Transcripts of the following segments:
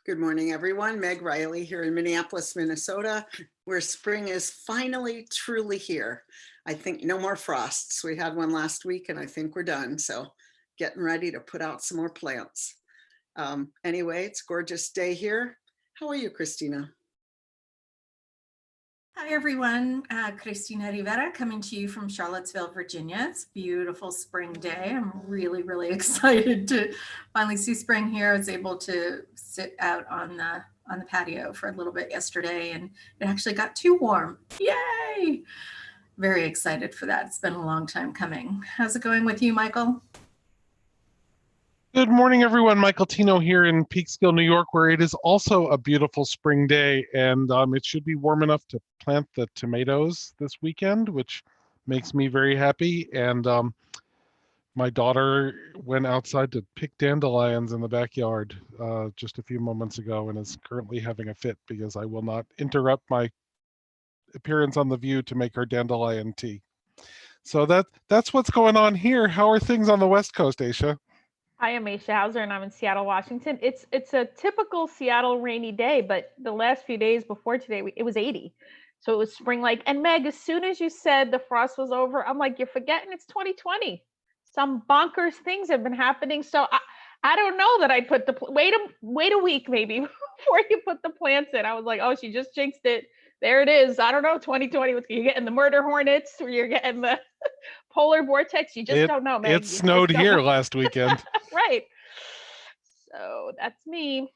Good morning, everyone. Meg Riley here in Minneapolis, Minnesota, where spring is finally truly here. I think no more frosts. We had one last week and I think we're done. So getting ready to put out some more plants. Anyway, it's a gorgeous day here. How are you, Christina? Hi, everyone. Cristina Rivera coming to you from Charlottesville, Virginia. It's a beautiful spring day. I'm really excited to finally see spring here. I was able to sit out on the patio for a little bit yesterday, and it actually got too warm. Yay! Very excited for that. It's been a long time coming. How's it going with you, Michael? Good morning, everyone. Michael Tino here in Peekskill, New York, where it is also a beautiful spring day, and it should be warm enough to plant the tomatoes this weekend, which makes me very happy. And my daughter went outside to pick dandelions in the backyard just a few moments ago and is currently having a fit because I will not interrupt my appearance on The VUU to make her dandelion tea. So that's what's going on here. How are things on the West Coast, Aisha? Hi, I'm Aisha Hauser, and I'm in Seattle, Washington. It's a typical Seattle rainy day, but the last few days before today, it was 80. So it was spring-like. And Meg, as soon as you said the frost was over, I'm like, you're forgetting it's 2020. Some bonkers things have been happening. So I don't know that I'd put wait a week maybe before you put the plants in. I was like, oh, she just jinxed it. There it is. I don't know, 2020. You're getting the murder hornets, or you're getting the polar vortex. You just don't know, Meg. It snowed here last weekend. Right. So that's me.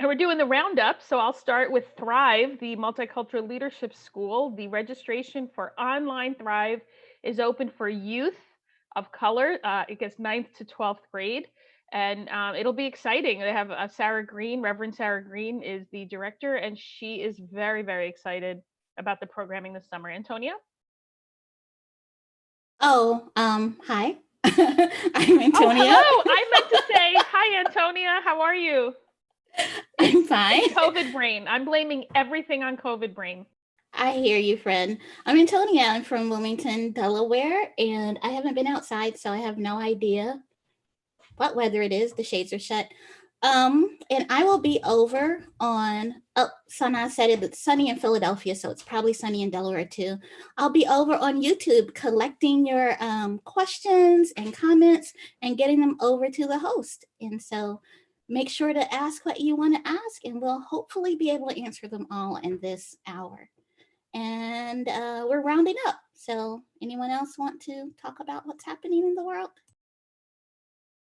And we're doing the roundup. So I'll start with Thrive, the Multicultural Leadership School. The registration for online Thrive is open for youth of color. It gets 9th to 12th grade. And it'll be exciting. They have Sarah Green, Reverend Sarah Green is the director, and she is very excited about the programming this summer. Antonia? Oh, hi. I'm Antonia. Oh, hello. I meant to say hi, Antonia. How are you? I'm fine. It's COVID brain. I'm blaming everything on COVID brain. I hear you, friend. I'm Antonia. I'm from Wilmington, Delaware, and I haven't been outside, so I have no idea what weather it is. The shades are shut. And I will be over on, Sana said it's sunny in Philadelphia, so it's probably sunny in Delaware too. I'll be over on YouTube collecting your questions and comments and getting them over to the host. And so make sure to ask what you want to ask, and we'll hopefully be able to answer them all in this hour. And we're rounding up. So anyone else want to talk about what's happening in the world?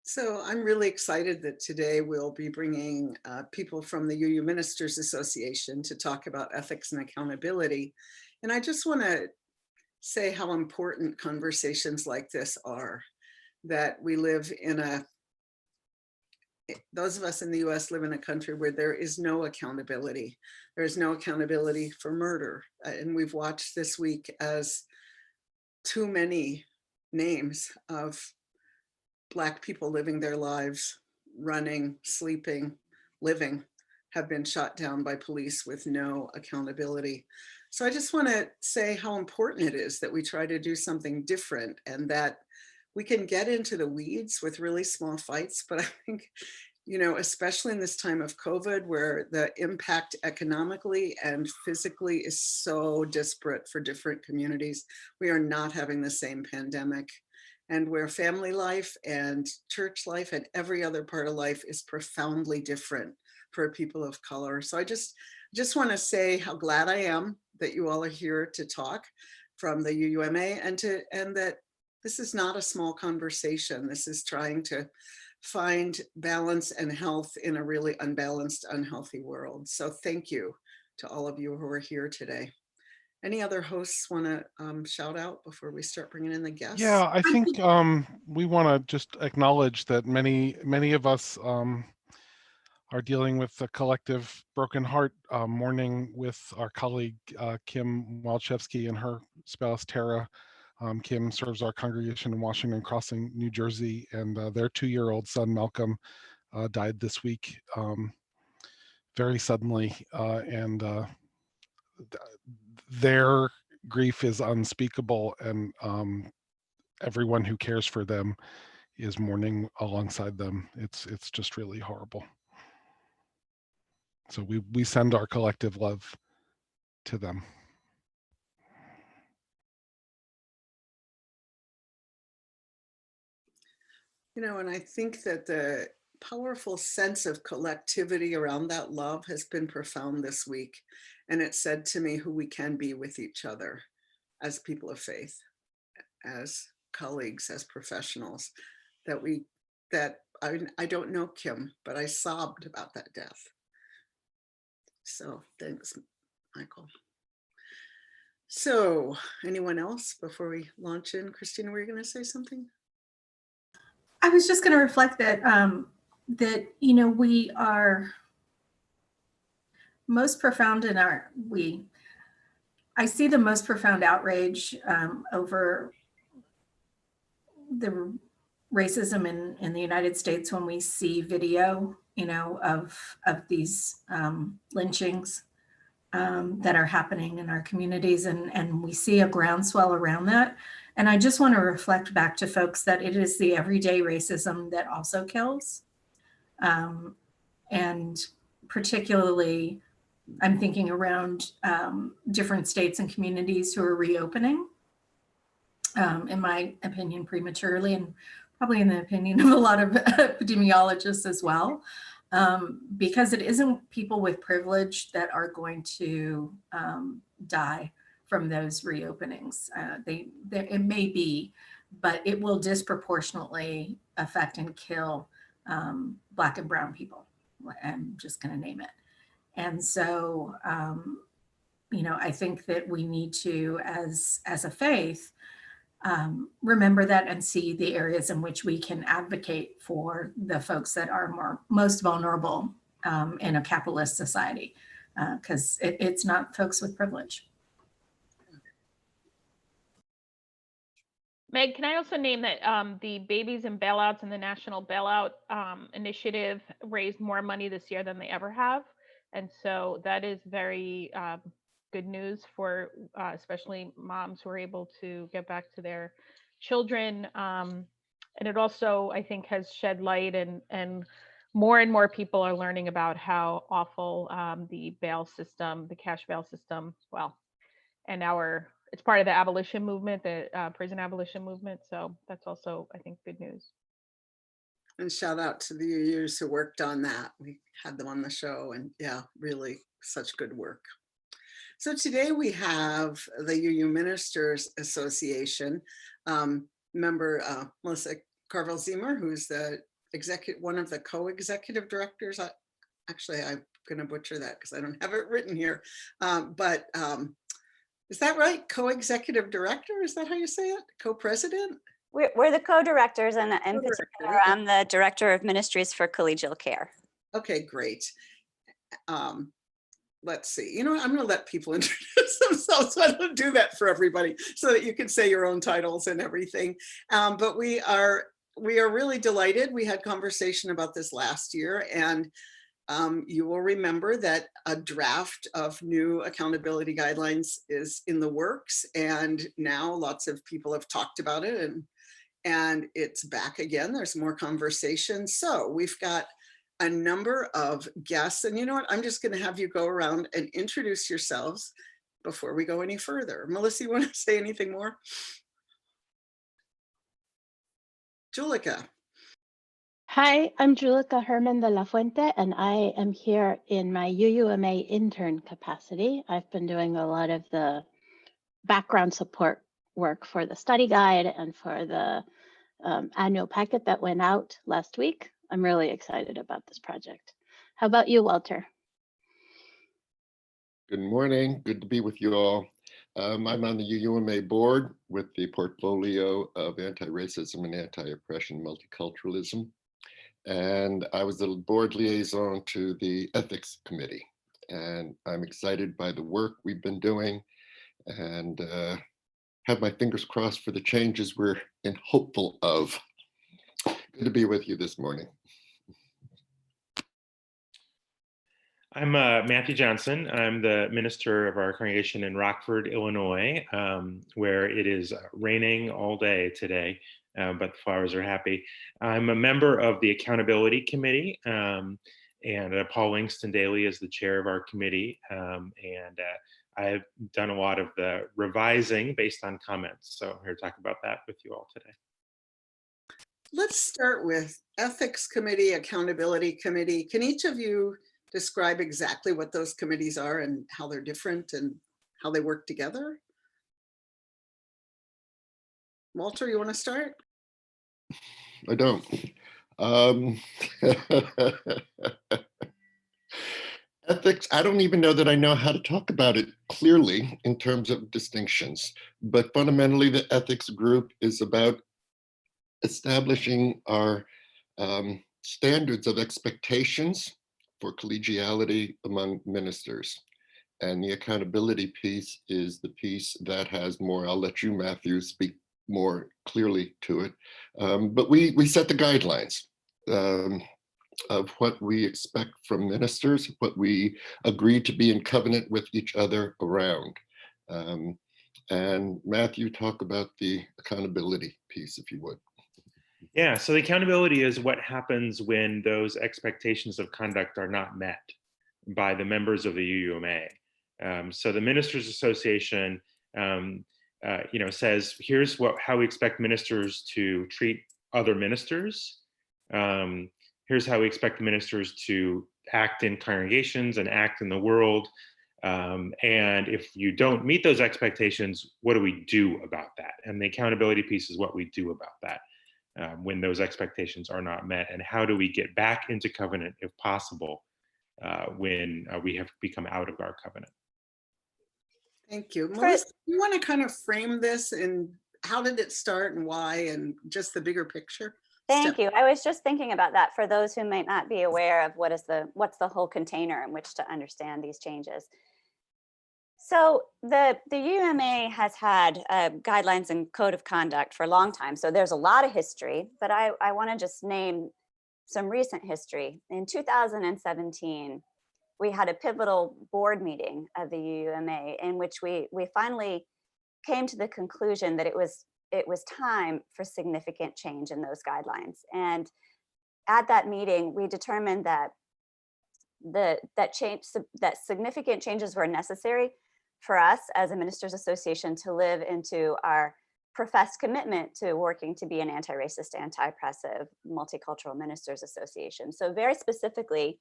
So I'm really excited that today we'll be bringing people from the UU Ministers Association to talk about ethics and accountability. And I just want to say how important conversations like this are, that we live in those of us in the US live in a country where there is no accountability. There is no accountability for murder. And we've watched this week as too many names of Black people living their lives, running, sleeping, living, have been shot down by police with no accountability. So I just want to say how important it is that we try to do something different, and that we can get into the weeds with really small fights. But I think, especially in this time of COVID, where the impact economically and physically is so disparate for different communities, we are not having the same pandemic. And where family life and church life and every other part of life is profoundly different for people of color. So I just want to say how glad I am that you all are here to talk from the UUMA, and that this is not a small conversation. This is trying to find balance and health in a really unbalanced, unhealthy world. So thank you to all of you who are here today. Any other hosts want to shout out before we start bringing in the guests? Yeah, I think we want to just acknowledge that many of us are dealing with a collective broken heart, mourning with our colleague Kim Walczewski and her spouse Tara. Kim serves our congregation in Washington Crossing, New Jersey, and their 2-year-old son Malcolm died this week very suddenly, and their grief is unspeakable, and everyone who cares for them is mourning alongside them. It's just really horrible. So we send our collective love to them. You know, and I think that the powerful sense of collectivity around that love has been profound this week. And it said to me who we can be with each other as people of faith, as colleagues, as professionals, that I don't know Kim, but I sobbed about that death. So thanks, Michael. So anyone else before we launch in? Christina, were you going to say something? I was just going to reflect that that we are most profound in I see the most profound outrage over the racism in the United States when we see video, of these lynchings that are happening in our communities, and we see a groundswell around that. And I just want to reflect back to folks that it is the everyday racism that also kills. And particularly, I'm thinking around different states and communities who are reopening, in my opinion, prematurely, and probably in the opinion of a lot of epidemiologists as well, because it isn't people with privilege that are going to die from those reopenings. It may be, but it will disproportionately affect and kill Black and Brown people. I'm just going to name it. And so, I think that we need to, as a faith, remember that and see the areas in which we can advocate for the folks that are most vulnerable in a capitalist society, because it's not folks with privilege. Meg, can I also name that the Babies and Bailouts and the National Bailout Initiative raised more money this year than they ever have. And so that is very good news for especially moms who are able to get back to their children. And it also, I think, has shed light, and more people are learning about how awful the bail system, the cash bail system, and it's part of the abolition movement, the prison abolition movement. So that's also, I think, good news. And shout out to the UUs who worked on that. We had them on the show, and yeah, really such good work. So today we have the UU Ministers Association member Melissa Carvel-Zimmer, who's one of the co-executive directors. Actually, I'm going to butcher that because I don't have it written here, but is that right? Co-executive director? Is that how you say it? Co-president? We're the co-directors, and in Co-director. particular, I'm the director of ministries for collegial care. Okay, great. Let's see. I'm going to let people introduce themselves, so I don't do that for everybody, so that you can say your own titles and everything. But we are really delighted. We had conversation about this last year, and you will remember that a draft of new accountability guidelines is in the works, and now lots of people have talked about it, and it's back again. There's more conversation. So we've got a number of guests, and you know what? I'm just going to have you go around and introduce yourselves before we go any further. Melissa, you want to say anything more? Julica. Hi, I'm Julica Herman de la Fuente, and I am here in my UUMA intern capacity. I've been doing a lot of the background support work for the study guide and for the annual packet that went out last week. I'm really excited about this project. How about you, Walter? Good morning. Good to be with you all. I'm on the UUMA board with the portfolio of anti-racism and anti-oppression multiculturalism. And I was the board liaison to the ethics committee. And I'm excited by the work we've been doing, and have my fingers crossed for the changes we're hopeful of. Good to be with you this morning. I'm Matthew Johnson. I'm the minister of our congregation in Rockford, Illinois, where it is raining all day today. but the flowers are happy. I'm a member of the Accountability Committee, and Paul Wingston Daly is the chair of our committee, and I've done a lot of the revising based on comments. So I'm here to talk about that with you all today. Let's start with Ethics Committee, Accountability Committee. Can each of you describe exactly what those committees are and how they're different and how they work together? Walter, you want to start? I don't. Ethics, I don't even know that I know how to talk about it clearly in terms of distinctions, but fundamentally the ethics group is about establishing our standards of expectations for collegiality among ministers. And the accountability piece is the piece that has more, I'll let you, Matthew, speak more clearly to it. But we set the guidelines of what we expect from ministers, what we agree to be in covenant with each other around. And Matthew, talk about the accountability piece, if you would. Yeah, so the accountability is what happens when those expectations of conduct are not met by the members of the UUMA. So the Ministers Association, says, here's how we expect ministers to treat other ministers. Here's how we expect ministers to act in congregations and act in the world. And if you don't meet those expectations, what do we do about that? And the accountability piece is what we do about that when those expectations are not met, and how do we get back into covenant if possible when we have become out of our covenant. Thank you. Melissa, you want to kind of frame this and how did it start and why, and just the bigger picture? Thank you. I was just thinking about that for those who might not be aware of what's the whole container in which to understand these changes. So the UUMA has had guidelines and code of conduct for a long time. So there's a lot of history, but I want to just name some recent history. In 2017, we had a pivotal board meeting of the UUMA in which we finally came to the conclusion that it was time for significant change in those guidelines. And at that meeting, we determined that that significant changes were necessary for us as a ministers association to live into our professed commitment to working to be an anti-racist, anti-oppressive, multicultural ministers association. So very specifically,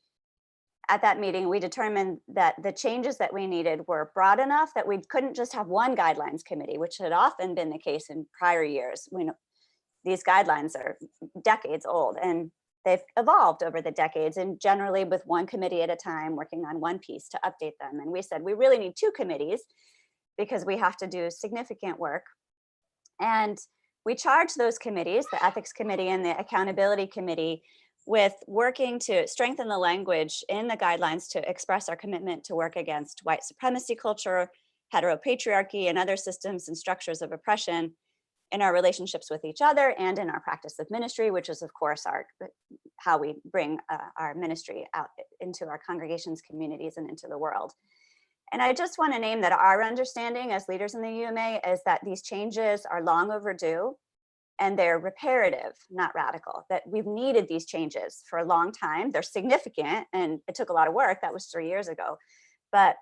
at that meeting, we determined that the changes that we needed were broad enough that we couldn't just have one guidelines committee, which had often been the case in prior years. When these guidelines are decades old and they've evolved over the decades, and generally with one committee at a time working on one piece to update them. And we said, we really need two committees because we have to do significant work. And we charged those committees, the Ethics Committee and the Accountability Committee, with working to strengthen the language in the guidelines to express our commitment to work against white supremacy culture, heteropatriarchy, and other systems and structures of oppression in our relationships with each other and in our practice of ministry, which is of course how we bring our ministry out into our congregations, communities, and into the world. And I just want to name that our understanding as leaders in the UUMA is that these changes are long overdue and they're reparative, not radical, that we've needed these changes for a long time. They're significant and it took a lot of work. That was 3 years ago, but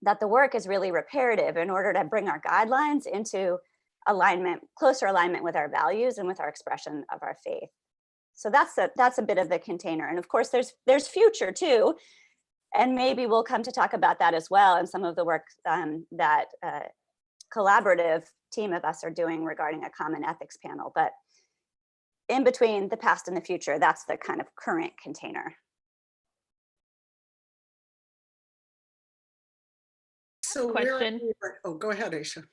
that the work is really reparative in order to bring our guidelines into alignment, closer alignment with our values and with our expression of our faith. So that's a bit of the container. And of course, there's future too. And maybe we'll come to talk about that as well and some of the work that collaborative team of us are doing regarding a common ethics panel. But in between the past and the future, that's the kind of current container. So Question. Oh, go ahead, Aisha.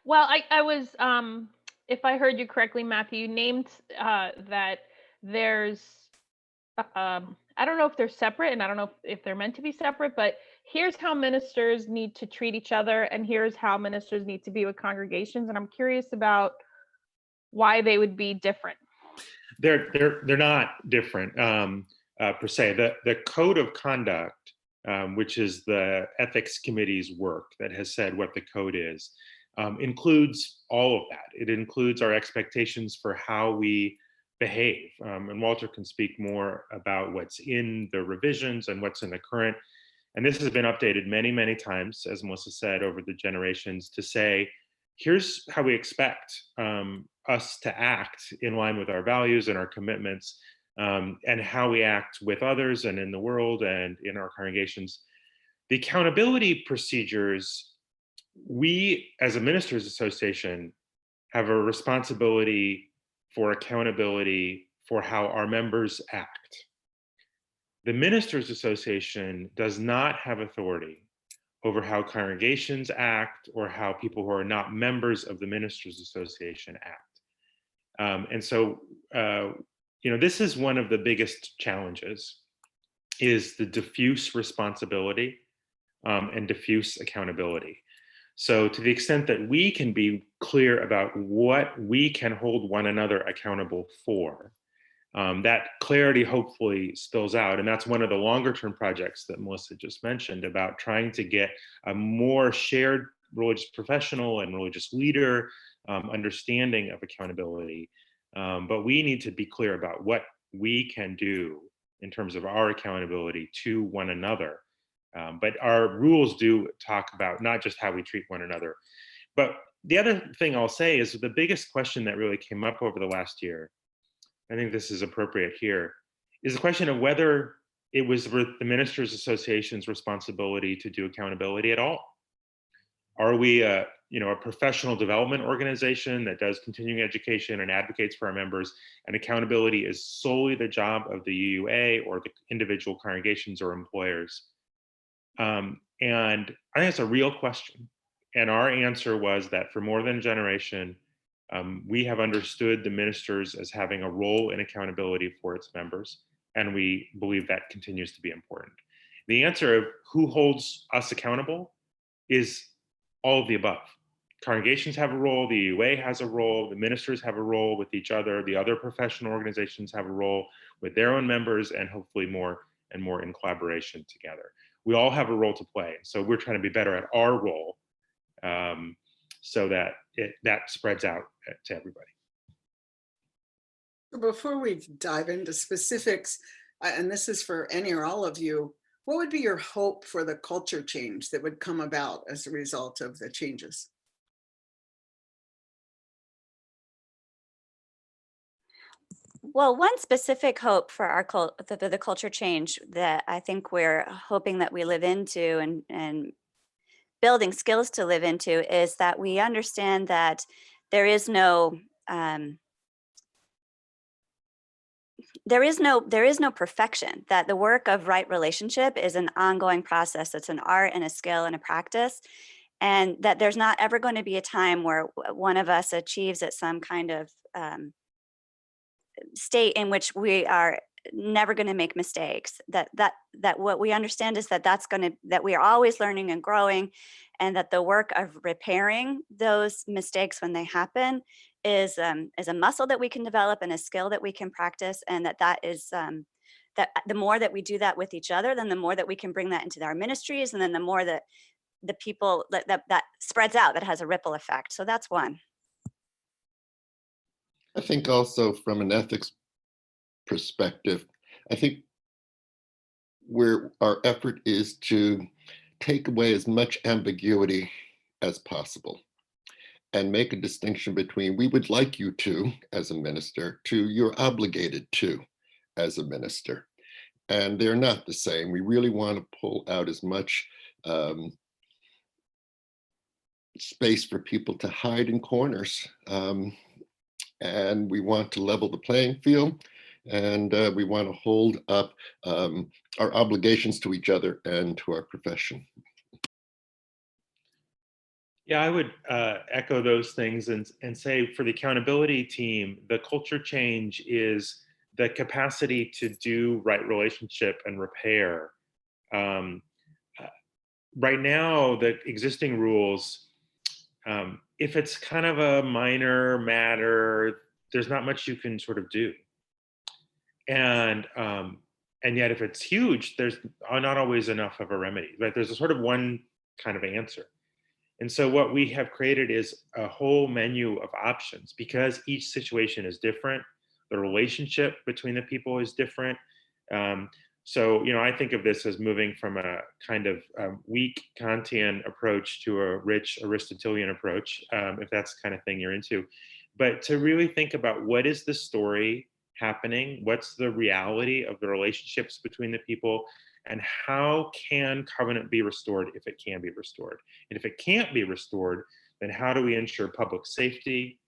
Well, I was, if I heard you correctly, Matthew, you named that there's, I don't know if they're separate and I don't know if they're meant to be separate, but here's how ministers need to treat each other and here's how ministers need to be with congregations. And I'm curious about why they would be different. They're not different per se. The code of conduct, which is the ethics committee's work that has said what the code is includes all of that. It includes our expectations for how we behave. And Walter can speak more about what's in the revisions and what's in the current. And this has been updated many, many times, as Melissa said, over the generations to say, here's how we expect us to act in line with our values and our commitments, and how we act with others and in the world and in our congregations. The accountability procedures, we as a ministers association have a responsibility for accountability for how our members act. The ministers association does not have authority over how congregations act or how people who are not members of the ministers association act. And so, this is one of the biggest challenges, is the diffuse responsibility and diffuse accountability. So to the extent that we can be clear about what we can hold one another accountable for, that clarity hopefully spills out. And that's one of the longer term projects that Melissa just mentioned about trying to get a more shared religious professional and religious leader understanding of accountability. But we need to be clear about what we can do in terms of our accountability to one another. But our rules do talk about not just how we treat one another. But the other thing I'll say is the biggest question that really came up over the last year, I think this is appropriate here, is the question of whether it was the Ministers Association's responsibility to do accountability at all. Are we a professional development organization that does continuing education and advocates for our members, and accountability is solely the job of the UUA or the individual congregations or employers? And I think it's a real question. And our answer was that for more than a generation, we have understood the ministers as having a role in accountability for its members, and we believe that continues to be important. The answer of who holds us accountable is all of the above. Congregations have a role, the UUA has a role, the ministers have a role with each other, the other professional organizations have a role with their own members, and hopefully more and more in collaboration together. We all have a role to play, so we're trying to be better at our role so that that spreads out to everybody. Before we dive into specifics, and this is for any or all of you, what would be your hope for the culture change that would come about as a result of the changes? Well, one specific hope for our the culture change that I think we're hoping that we live into and building skills to live into is that we understand that there is no perfection, that the work of right relationship is an ongoing process. It's an art and a skill and a practice, and that there's not ever going to be a time where one of us achieves at some kind of state in which we are never going to make mistakes. That what we understand is that we are always learning and growing, and that the work of repairing those mistakes when they happen is a muscle that we can develop and a skill that we can practice, and that is that the more that we do that with each other, then the more that we can bring that into our ministries, and then the more that the people that spreads out, that has a ripple effect. So that's one. I think also from an ethics perspective, I think where our effort is to take away as much ambiguity as possible and make a distinction between we would like you to as a minister to you're obligated to as a minister. And they're not the same. We really want to pull out as much space for people to hide in corners. And we want to level the playing field, and we want to hold up our obligations to each other and to our profession. Yeah, I would echo those things and say for the accountability team, the culture change is the capacity to do right relationship and repair. Right now, the existing rules, if it's kind of a minor matter, there's not much you can sort of do. And yet if it's huge, there's not always enough of a remedy, right? There's a sort of one kind of answer. And so what we have created is a whole menu of options because each situation is different. The relationship between the people is different. So, I think of this as moving from a kind of weak Kantian approach to a rich Aristotelian approach, if that's the kind of thing you're into. But to really think about what is the story happening, what's the reality of the relationships between the people, and how can covenant be restored if it can be restored? And if it can't be restored, then how do we ensure public safety,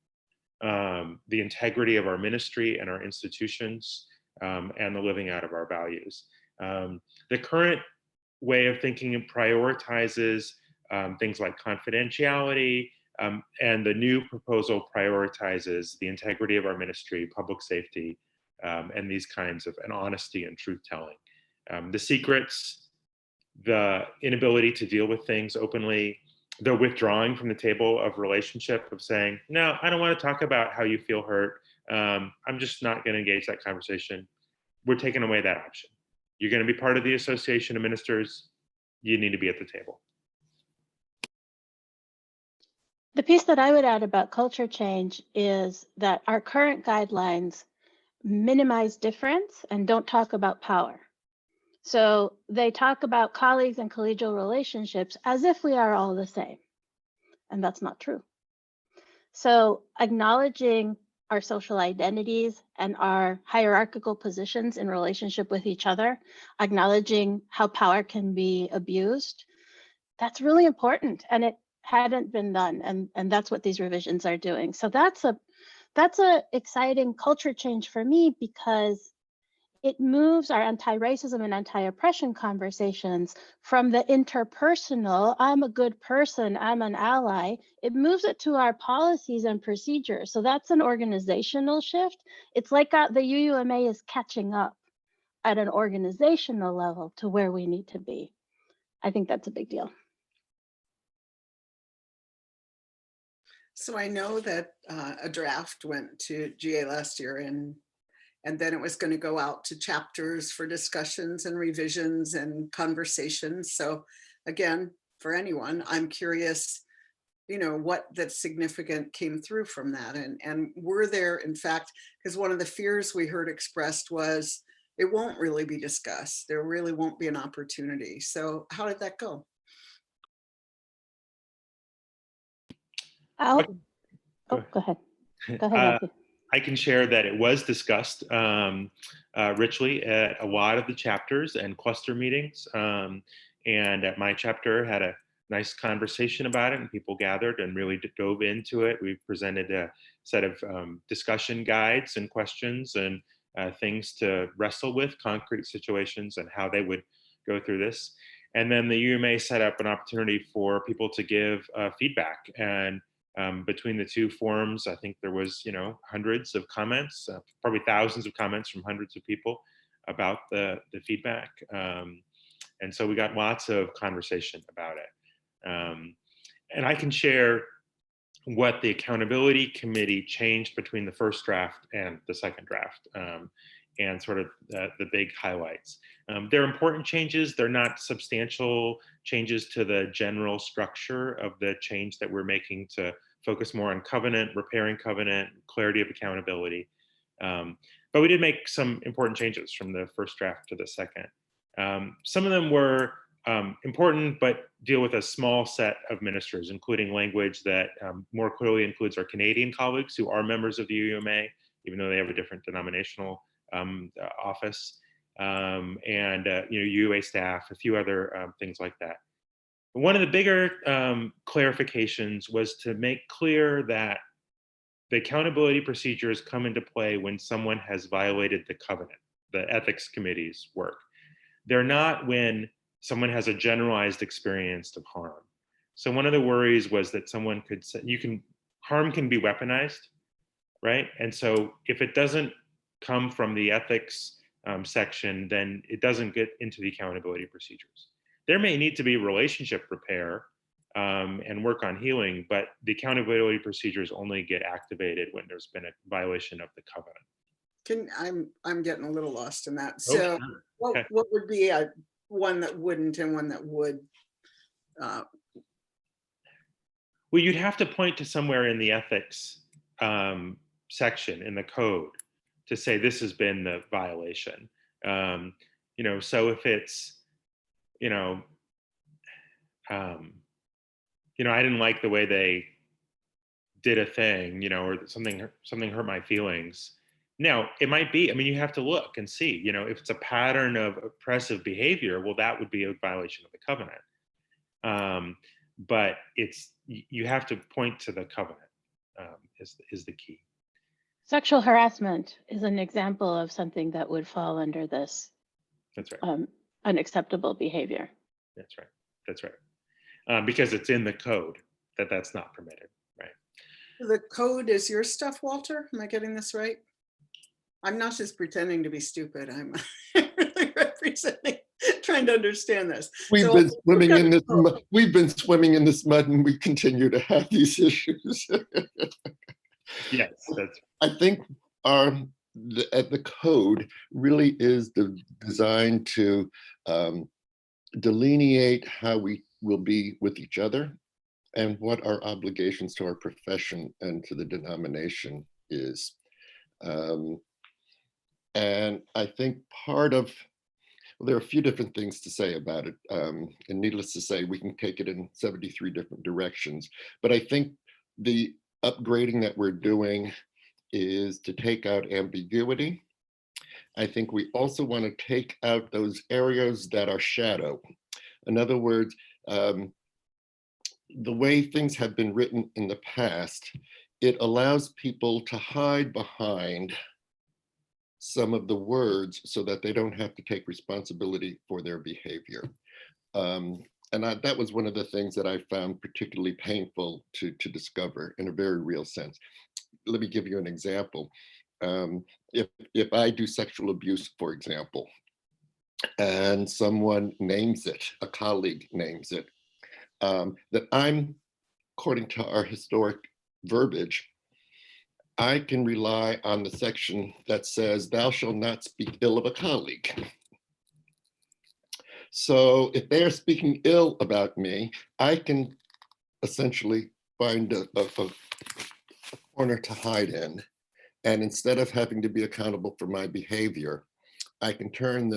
the integrity of our ministry and our institutions, and the living out of our values? The current way of thinking prioritizes things like confidentiality, and the new proposal prioritizes the integrity of our ministry, public safety, and these kinds of, and honesty and truth telling. The secrets, the inability to deal with things openly, the withdrawing from the table of relationship, of saying, no, I don't want to talk about how you feel hurt. I'm just not going to engage that conversation. We're taking away that option. You're going to be part of the Association of Ministers. You need to be at the table. The piece that I would add about culture change is that our current guidelines minimize difference and don't talk about power. So they talk about colleagues and collegial relationships as if we are all the same. And that's not true. So acknowledging our social identities and our hierarchical positions in relationship with each other, acknowledging how power can be abused, that's really important. And it hadn't been done. And that's what these revisions are doing. So that's a exciting culture change for me, because it moves our anti-racism and anti-oppression conversations from the interpersonal, I'm a good person, I'm an ally, it moves it to our policies and procedures. So that's an organizational shift. It's like the UUMA is catching up at an organizational level to where we need to be. I think that's a big deal. So I know that a draft went to GA last year, and then it was going to go out to chapters for discussions and revisions and conversations. So again, for anyone, I'm curious, what that significant came through from that. And were there, in fact, because one of the fears we heard expressed was it won't really be discussed. There really won't be an opportunity. So how did that go? Go ahead. Go ahead, Matthew. I can share that it was discussed richly at a lot of the chapters and cluster meetings. And at my chapter had a nice conversation about it, and people gathered and really dove into it. We presented a set of discussion guides and questions and things to wrestle with, concrete situations and how they would go through this. And then the UUMA set up an opportunity for people to give feedback. And between the two forums, I think there was, hundreds of comments, probably thousands of comments from hundreds of people about the feedback. And so we got lots of conversation about it. And I can share what the accountability committee changed between the first draft and the second draft, and sort of the big highlights. They're important changes. They're not substantial changes to the general structure of the change that we're making to focus more on covenant, repairing covenant, clarity of accountability. But we did make some important changes from the first draft to the second. Some of them were important, but deal with a small set of ministers, including language that more clearly includes our Canadian colleagues who are members of the UUMA, even though they have a different denominational office, and UUA staff, a few other things like that. One of the bigger clarifications was to make clear that the accountability procedures come into play when someone has violated the covenant, the ethics committee's work. They're not when someone has a generalized experience of harm. So one of the worries was that someone could say, harm can be weaponized, right? And so if it doesn't come from the ethics section, then it doesn't get into the accountability procedures. There may need to be relationship repair and work on healing, but the accountability procedures only get activated when there's been a violation of the covenant. I'm getting a little lost in that. So what would be one that wouldn't and one that would? Well, you'd have to point to somewhere in the ethics section in the code to say this has been the violation. You know, so if it's, you know, I didn't like the way they did a thing, you know, or something hurt my feelings. Now, it might be, I mean, you have to look and see, you know, if it's a pattern of oppressive behavior, well, that would be a violation of the covenant. But you have to point to the covenant is the key. Sexual harassment is an example of something that would fall under this That's right. Unacceptable behavior. That's right. That's right. Because it's in the code that's not permitted, right? The code is your stuff, Walter? Am I getting this right? I'm not just pretending to be stupid. I'm really representing, trying to understand this. We've So been swimming in this. code. We've been swimming in this mud, and we continue to have these issues. Yes, that's. I think the code really is designed to delineate how we will be with each other and what our obligations to our profession and to the denomination is. And I think part of, well, there are a few different things to say about it. And needless to say, we can take it in 73 different directions. But I think the upgrading that we're doing is to take out ambiguity. I think we also want to take out those areas that are shadow. In other words, the way things have been written in the past, it allows people to hide behind some of the words so that they don't have to take responsibility for their behavior. And that was one of the things that I found particularly painful to discover in a very real sense. Let me give you an example. If I do sexual abuse, for example, and someone names it, a colleague names it, that I'm, according to our historic verbiage, I can rely on the section that says, thou shalt not speak ill of a colleague. So if they're speaking ill about me, I can essentially find a corner to hide in. And instead of having to be accountable for my behavior, I can turn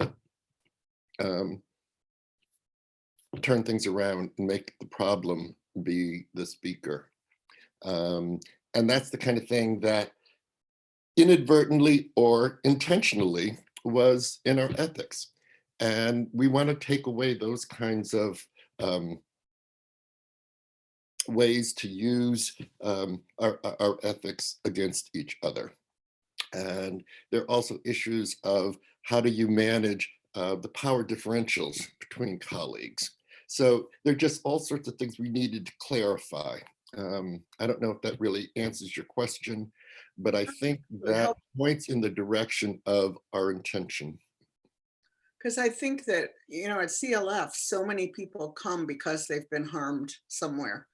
things around and make the problem be the speaker. And that's the kind of thing that inadvertently or intentionally was in our ethics. And we want to take away those kinds of ways to use our ethics against each other. And there are also issues of how do you manage the power differentials between colleagues. So there are just all sorts of things we needed to clarify. I don't know if that really answers your question, but I think that points in the direction of our intention. Because I think that, you know, at CLF, so many people come because they've been harmed somewhere,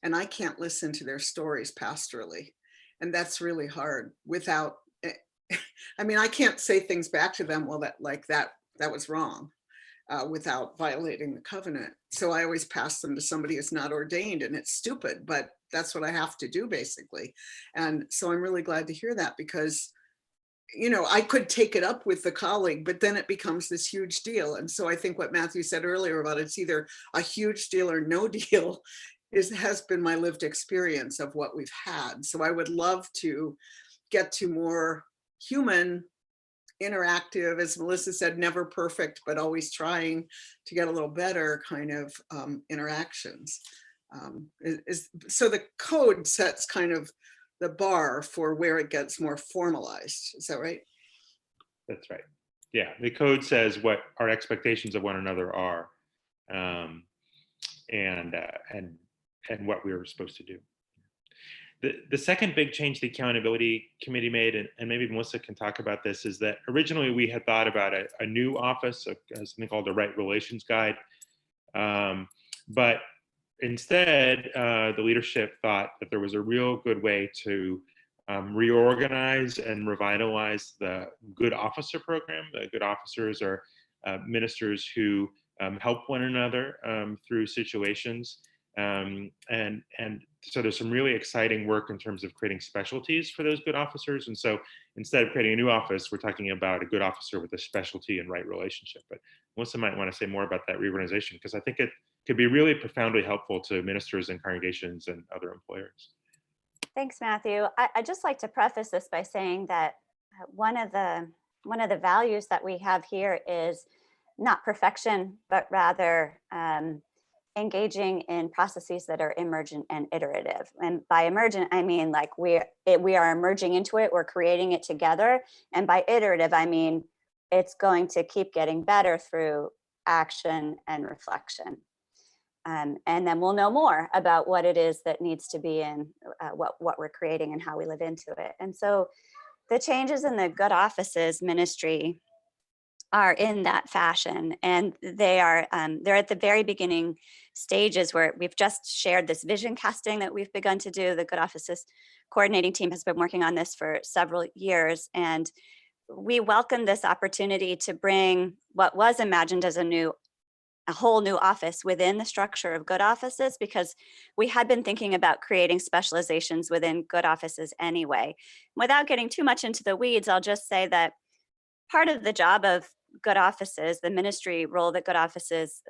and I can't listen to their stories pastorally. And that's really hard without, I mean, I can't say things back to them, well, that was wrong, without violating the covenant. So I always pass them to somebody who's not ordained, and it's stupid, but that's what I have to do basically. And so I'm really glad to hear that, because, you know, I could take it up with the colleague, but then it becomes this huge deal. And so I think what Matthew said earlier about it's either a huge deal or no deal has been my lived experience of what we've had. So I would love to get to more human, interactive, as Melissa said, never perfect, but always trying to get a little better kind of interactions. So the code sets kind of the bar for where it gets more formalized. Is that right? That's right. Yeah, the code says what our expectations of one another are, and what we were supposed to do. The second big change the Accountability Committee made, and maybe Melissa can talk about this, is that originally we had thought about a new office, something called the Right Relations Guide. But instead, the leadership thought that there was a real good way to reorganize and revitalize the Good Officer program. The Good Officers are ministers who help one another through situations. And so there's some really exciting work in terms of creating specialties for those good officers. And so instead of creating a new office, we're talking about a good officer with a specialty and right relationship. But Melissa might want to say more about that reorganization, because I think it could be really profoundly helpful to ministers and congregations and other employers. Thanks, Matthew. I'd just like to preface this by saying that one of the values that we have here is not perfection, but rather engaging in processes that are emergent and iterative. And by emergent, I mean like we are emerging into it, we're creating it together. And by iterative, I mean it's going to keep getting better through action and reflection. And then we'll know more about what it is that needs to be in what we're creating and how we live into it. And so the changes in the Good Offices ministry are in that fashion, and they're at the very beginning stages where we've just shared this vision casting that we've begun to do. The Good Offices coordinating team has been working on this for several years, and we welcome this opportunity to bring what was imagined as a whole new office within the structure of Good Offices, because we had been thinking about creating specializations within Good Offices anyway. Without getting too much into the weeds, I'll just say that part of the job of Good Offices, the ministry role that Good Offices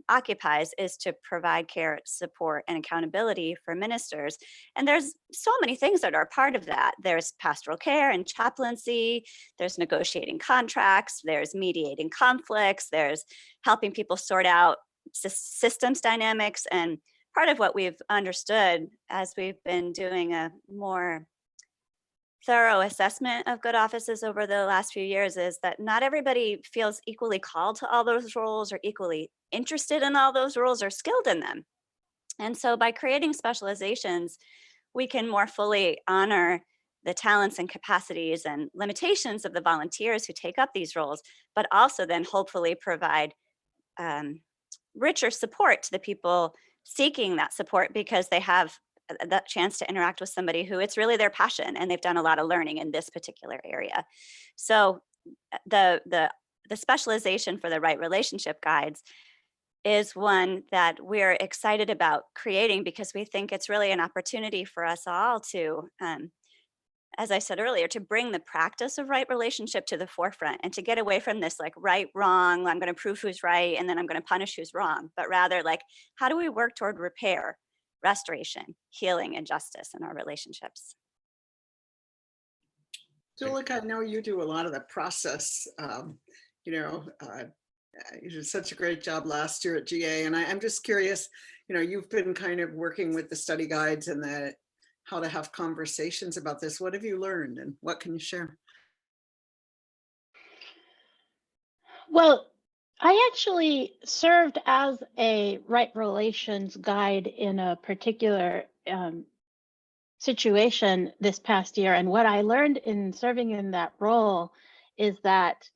occupies, is to provide care, support, and accountability for ministers. And there's so many things that are part of that. There's pastoral care and chaplaincy, there's negotiating contracts, there's mediating conflicts, there's helping people sort out systems dynamics. And part of what we've understood as we've been doing a more thorough assessment of Good Offices over the last few years is that not everybody feels equally called to all those roles or equally interested in all those roles or skilled in them. And so by creating specializations, we can more fully honor the talents and capacities and limitations of the volunteers who take up these roles, but also then hopefully provide richer support to the people seeking that support, because they have that chance to interact with somebody who it's really their passion and they've done a lot of learning in this particular area. So the specialization for the right relationship guides is one that we're excited about creating, because we think it's really an opportunity for us all to, as I said earlier, to bring the practice of right relationship to the forefront and to get away from this like right, wrong, I'm going to prove who's right and then I'm going to punish who's wrong, but rather like, how do we work toward repair, restoration, healing, and justice in our relationships? Julika, I know you do a lot of the process. You did such a great job last year at GA, and I'm just curious, you've been kind of working with the study guides and how to have conversations about this. What have you learned and what can you share? Well, I actually served as a right relations guide in a particular situation this past year. And what I learned in serving in that role is that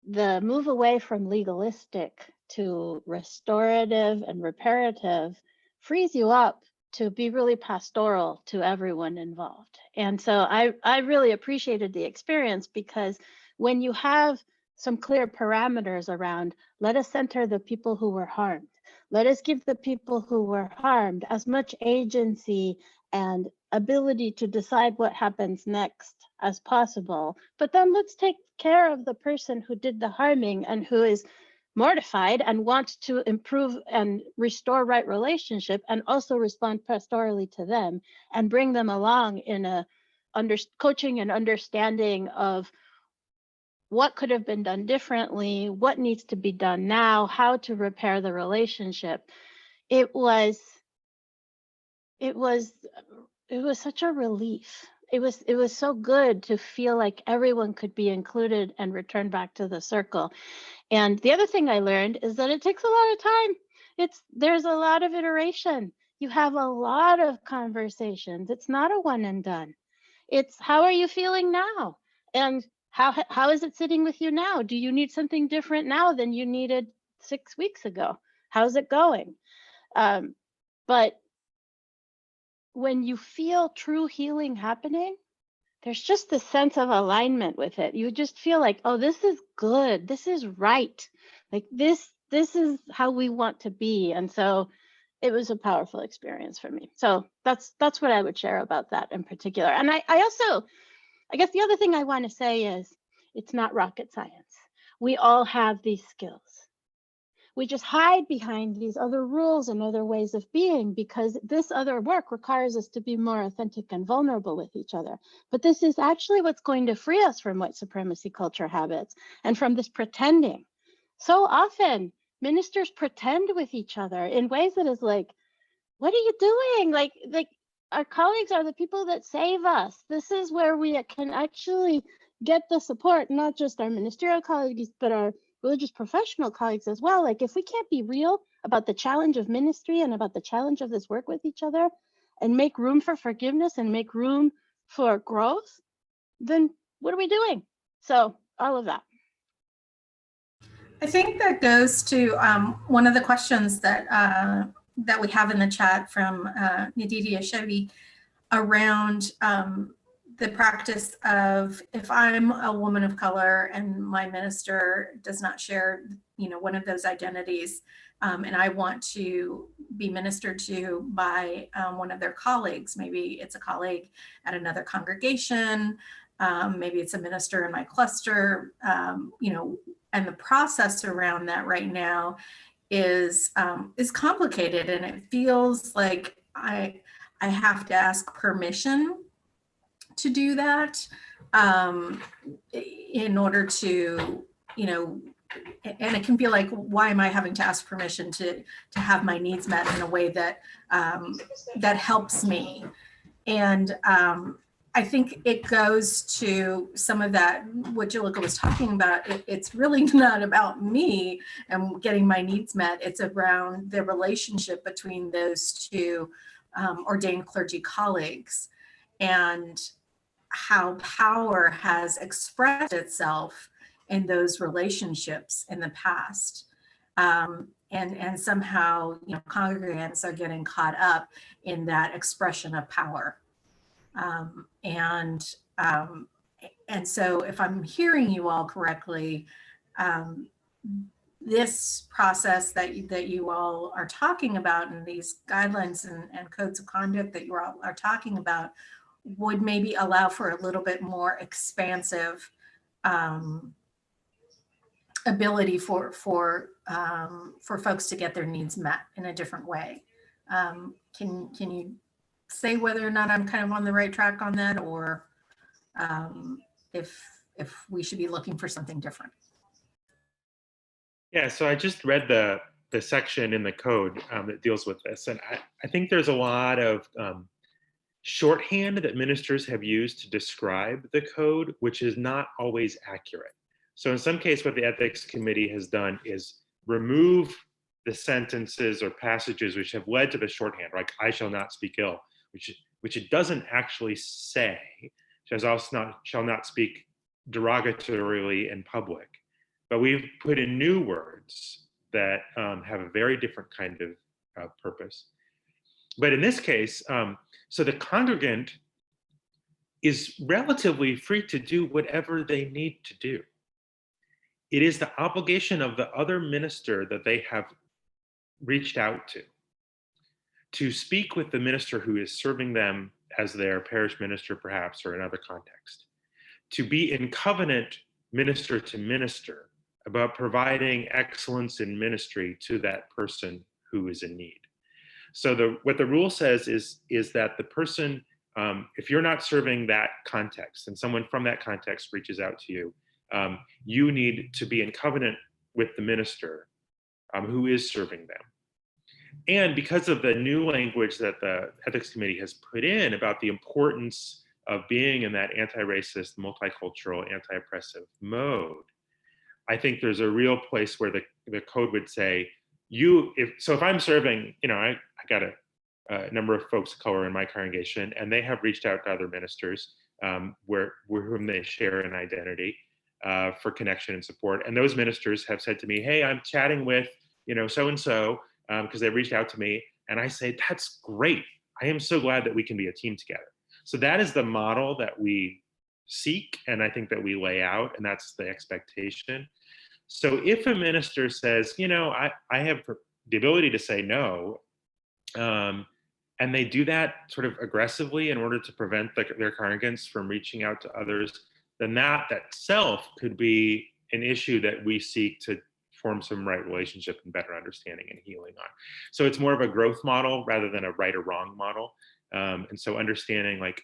the move away from legalistic to restorative and reparative frees you up to be really pastoral to everyone involved. And so I really appreciated the experience, because when you have some clear parameters around, let us center the people who were harmed. Let us give the people who were harmed as much agency and ability to decide what happens next as possible. But then let's take care of the person who did the harming and who is mortified and wants to improve and restore right relationship, and also respond pastorally to them and bring them along in a coaching and understanding of what could have been done differently, what needs to be done now, how to repair the relationship. It was such a relief. It was so good to feel like everyone could be included and return back to the circle. And the other thing I learned is that it takes a lot of time. There's a lot of iteration. You have a lot of conversations. It's not a one and done. It's how are you feeling now? And how is it sitting with you now? Do you need something different now than you needed 6 weeks ago? How's it going? But when you feel true healing happening, there's just this sense of alignment with it. You just feel like, oh, this is good. This is right. Like this is how we want to be. And so it was a powerful experience for me. So that's what I would share about that in particular. And I also, I guess the other thing I want to say is it's not rocket science. We all have these skills. We just hide behind these other rules and other ways of being because this other work requires us to be more authentic and vulnerable with each other. But this is actually what's going to free us from white supremacy culture habits and from this pretending. So often ministers pretend with each other in ways that is like, what are you doing? Like our colleagues are the people that save us. This is where we can actually get the support, not just our ministerial colleagues, but our religious professional colleagues as well. Like if we can't be real about the challenge of ministry and about the challenge of this work with each other and make room for forgiveness and make room for growth, then what are we doing? So all of that. I think that goes to one of the questions that that we have in the chat from Nididi Ashevi around the practice of if I'm a woman of color and my minister does not share, one of those identities, and I want to be ministered to by one of their colleagues, maybe it's a colleague at another congregation, maybe it's a minister in my cluster, and the process around that right now is complicated, and it feels like I have to ask permission to do that in order to, and it can feel like, why am I having to ask permission to have my needs met in a way that that helps me? And I think it goes to some of that, what Julika was talking about. It's really not about me and getting my needs met. It's around the relationship between those two ordained clergy colleagues and how power has expressed itself in those relationships in the past. And somehow, congregants are getting caught up in that expression of power. And so if I'm hearing you all correctly, this process that you all are talking about and these guidelines and codes of conduct that you all are talking about would maybe allow for a little bit more expansive ability for folks to get their needs met in a different way. Can you say whether or not I'm kind of on the right track on that, or if we should be looking for something different? Yeah, so I just read the section in the code that deals with this, and I think there's a lot of shorthand that ministers have used to describe the code, which is not always accurate. So in some case, what the ethics committee has done is remove the sentences or passages which have led to the shorthand, like "I shall not speak ill," which it doesn't actually say. Shall not speak derogatorily in public. But we've put in new words that have a very different kind of purpose. But in this case, so the congregant is relatively free to do whatever they need to do. It is the obligation of the other minister that they have reached out to speak with the minister who is serving them as their parish minister, perhaps, or another context, to be in covenant minister to minister about providing excellence in ministry to that person who is in need. So what the rule says is that the person, if you're not serving that context and someone from that context reaches out to you, you need to be in covenant with the minister who is serving them. And because of the new language that the ethics committee has put in about the importance of being in that anti-racist, multicultural, anti-oppressive mode, I think there's a real place where the code would say, if I'm serving, I got a number of folks of color in my congregation, and they have reached out to other ministers with whom they share an identity for connection and support. And those ministers have said to me, hey, I'm chatting with, so-and-so, because they reached out to me. And I say, that's great. I am so glad that we can be a team together. So that is the model that we seek, and I think that we lay out, and that's the expectation. So if a minister says, I have the ability to say no, And they do that sort of aggressively in order to prevent their congregants from reaching out to others, then that itself could be an issue that we seek to form some right relationship and better understanding and healing on. So it's more of a growth model rather than a right or wrong model. And so understanding, like,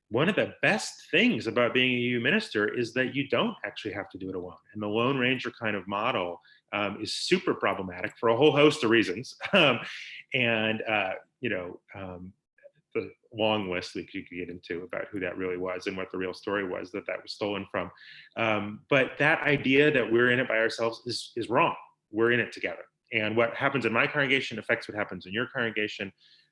one of the best things about being a UU minister is that you don't actually have to do it alone. And the Lone Ranger kind of model is super problematic for a whole host of reasons. The long list we could get into about who that really was and what the real story was that was stolen from. But that idea that we're in it by ourselves is wrong. We're in it together. And what happens in my congregation affects what happens in your congregation,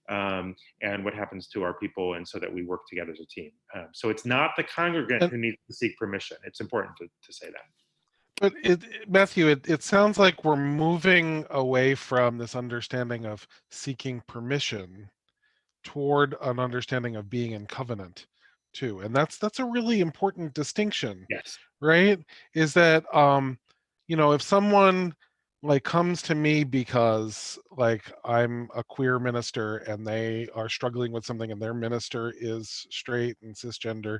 and what happens to our people, and so that we work together as a team. So it's not the congregant who needs to seek permission. It's important to say that. But Matthew, it sounds like we're moving away from this understanding of seeking permission toward an understanding of being in covenant too. And that's a really important distinction. Yes. Right? Is that if someone like comes to me because like I'm a queer minister and they are struggling with something and their minister is straight and cisgender,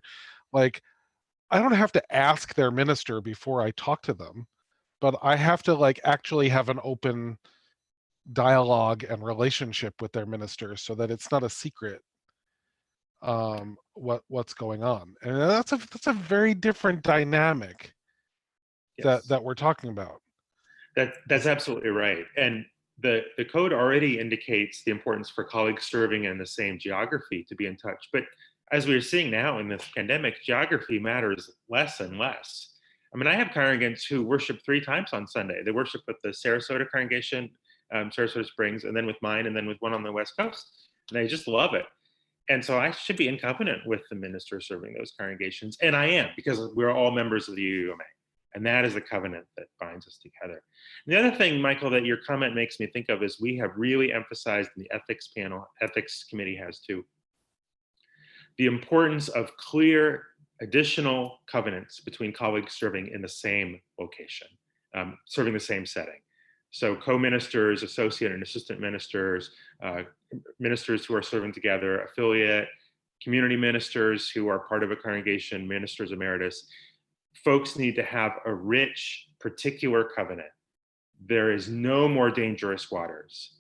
like I don't have to ask their minister before I talk to them, but I have to like actually have an open dialogue and relationship with their minister so that it's not a secret what's going on. And that's a very different dynamic. Yes. that we're talking about. That's absolutely right. And the code already indicates the importance for colleagues serving in the same geography to be in touch. But as we're seeing now in this pandemic, geography matters less and less. I mean, I have congregants who worship 3 times on Sunday. They worship with the Sarasota congregation, Sarasota Springs, and then with mine, and then with one on the West Coast. And they just love it. And so I should be in covenant with the minister serving those congregations. And I am, because we're all members of the UUMA. And that is the covenant that binds us together. And the other thing, Michael, that your comment makes me think of is we have really emphasized, and the ethics committee has too, the importance of clear additional covenants between colleagues serving in the same location, serving the same setting. So co-ministers, associate and assistant ministers, ministers who are serving together, affiliate, community ministers who are part of a congregation, ministers emeritus. Folks need to have a rich, particular covenant. There is no more dangerous waters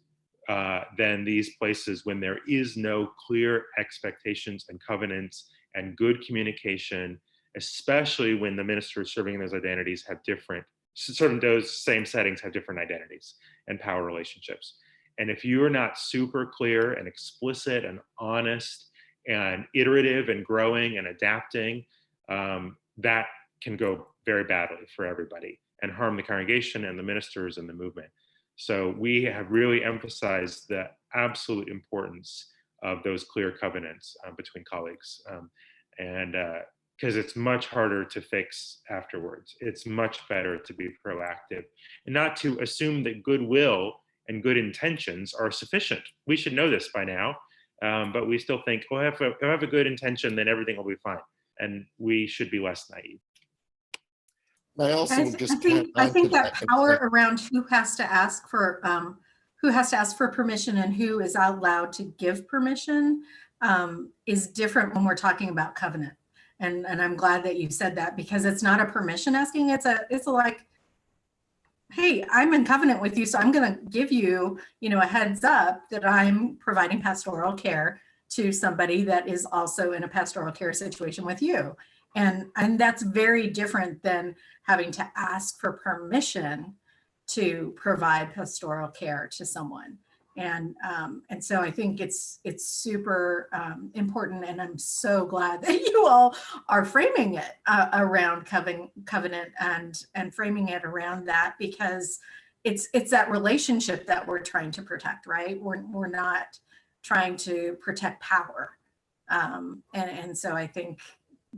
than these places when there is no clear expectations and covenants and good communication, especially when the ministers serving in those identities have different, sort of those same settings have different identities and power relationships. And if you are not super clear and explicit and honest and iterative and growing and adapting, that can go very badly for everybody and harm the congregation and the ministers and the movement. So we have really emphasized the absolute importance of those clear covenants between colleagues. And because it's much harder to fix afterwards. It's much better to be proactive and not to assume that goodwill and good intentions are sufficient. We should know this by now, but we still think, oh, if I have a good intention, then everything will be fine. And we should be less naive. I also I think that power around who has to ask for permission and who is allowed to give permission is different when we're talking about covenant. And I'm glad that you said that, because it's not a permission asking. It's like, hey, I'm in covenant with you, so I'm going to give you, a heads up that I'm providing pastoral care to somebody that is also in a pastoral care situation with you. And that's very different than having to ask for permission to provide pastoral care to someone. And so I think it's super important, and I'm so glad that you all are framing it around covenant and framing it around that, because it's that relationship that we're trying to protect, right? We're not trying to protect power, and so I think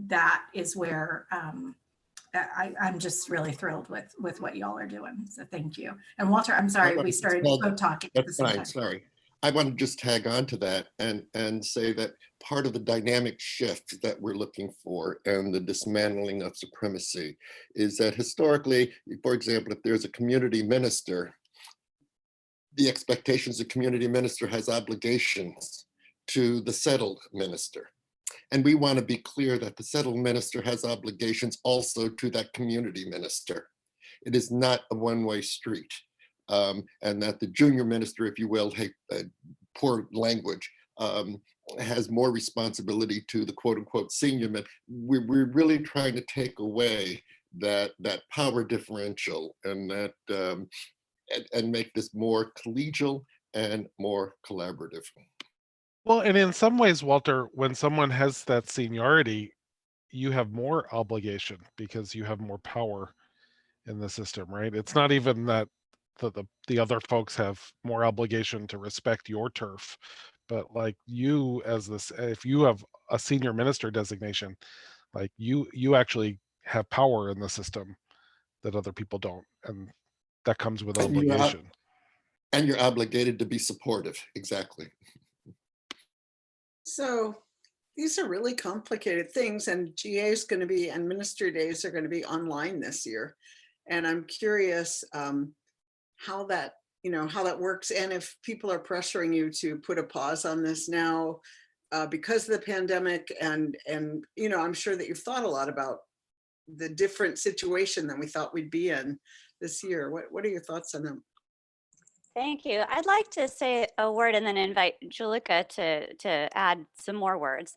that is where I'm just really thrilled with what y'all are doing. So thank you. And Walter, I'm sorry, we started both talking at the same time. Sorry. I want to just tag on to that and say that part of the dynamic shift that we're looking for and the dismantling of supremacy is that historically, for example, if there's a community minister, the expectations the community minister has obligations to the settled minister. And we want to be clear that the settled minister has obligations also to that community minister. It is not a one-way street. And that the junior minister, if you will, poor language, has more responsibility to the quote unquote senior minister. We're really trying to take away that power differential and that and make this more collegial and more collaborative. Well, and in some ways, Walter, when someone has that seniority, you have more obligation because you have more power in the system, right? It's not even that the other folks have more obligation to respect your turf, but like you as this, if you have a senior minister designation, like you actually have power in the system that other people don't, and that comes with obligation. And you're obligated to be supportive. Exactly. So these are really complicated things, and GA is going to be, and minister days are going to be online this year. And I'm curious how that, how that works, and if people are pressuring you to put a pause on this now because of the pandemic. And I'm sure that you've thought a lot about the different situation than we thought we'd be in this year. What are your thoughts on them? Thank you. I'd like to say a word and then invite Julika to add some more words.